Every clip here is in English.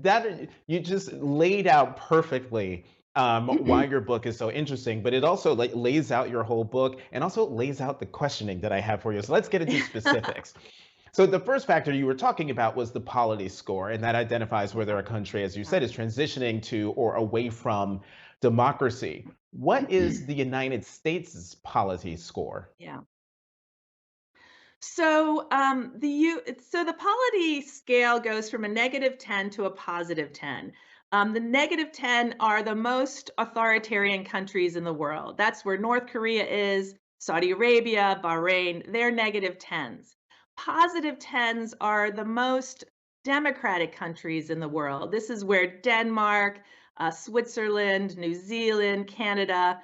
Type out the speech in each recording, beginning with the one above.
that you just laid out perfectly why your book is so interesting, but it also like lays out your whole book and also lays out the questioning that I have for you. So let's get into specifics. So the first factor you were talking about was the polity score, and that identifies whether a country, as you said, is transitioning to or away from democracy. What is the United States' polity score? Yeah. So the polity scale goes from a -10 to a +10. The -10 are the most authoritarian countries in the world. That's where North Korea is, Saudi Arabia, Bahrain, they're -10s. +10s are the most democratic countries in the world. This is where Denmark, Switzerland, New Zealand, Canada,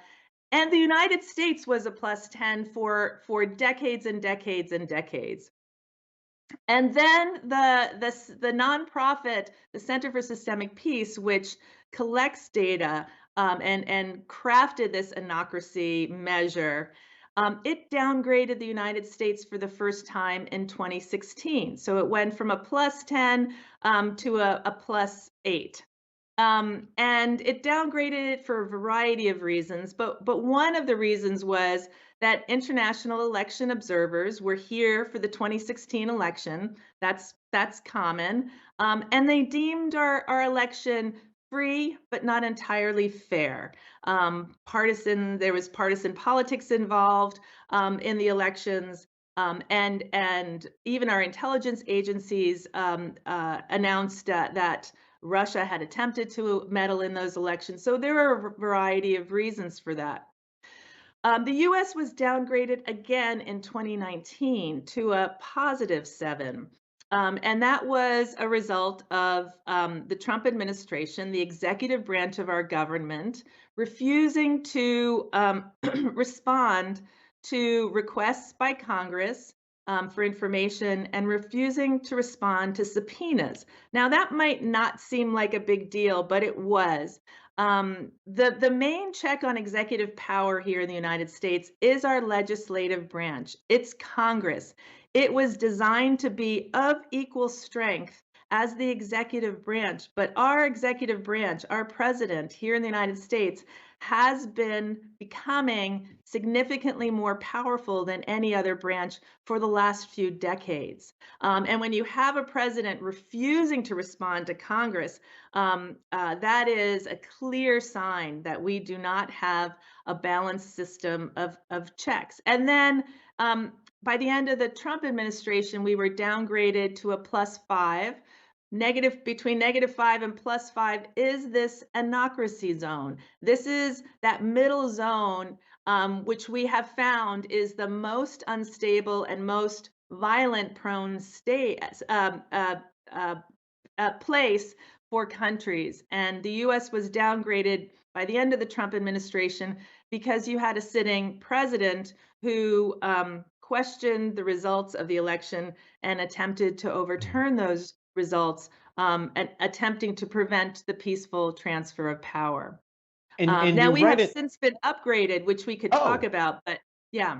and the United States was a +10 for decades and decades and decades. And then the nonprofit, the Center for Systemic Peace, which collects data and crafted this anocracy measure, it downgraded the United States for the first time in 2016. So it went from a +10 to a +8. And it downgraded it for a variety of reasons, but one of the reasons was that international election observers were here for the 2016 election. That's common, and they deemed our election free, but not entirely fair. There was partisan politics involved in the elections. And even our intelligence agencies announced that Russia had attempted to meddle in those elections. So there are a variety of reasons for that. The US was downgraded again in 2019 to a +7. And that was a result of the Trump administration, the executive branch of our government, refusing to respond to requests by Congress for information and refusing to respond to subpoenas. Now, that might not seem like a big deal, but it was. The main check on executive power here in the United States is our legislative branch. It's Congress. It was designed to be of equal strength as the executive branch, but our executive branch, our president here in the United States, has been becoming significantly more powerful than any other branch for the last few decades. And when you have a president refusing to respond to Congress, that is a clear sign that we do not have a balanced system of checks. And then by the end of the Trump administration, we were downgraded to a +5. Between -5 and +5 is this anocracy zone. This is that middle zone, which we have found is the most unstable and most violent prone place for countries. And the US was downgraded by the end of the Trump administration because you had a sitting president who questioned the results of the election and attempted to overturn those results, and attempting to prevent the peaceful transfer of power. And Now you we write have it. since been upgraded, which we could talk Oh, about, but yeah.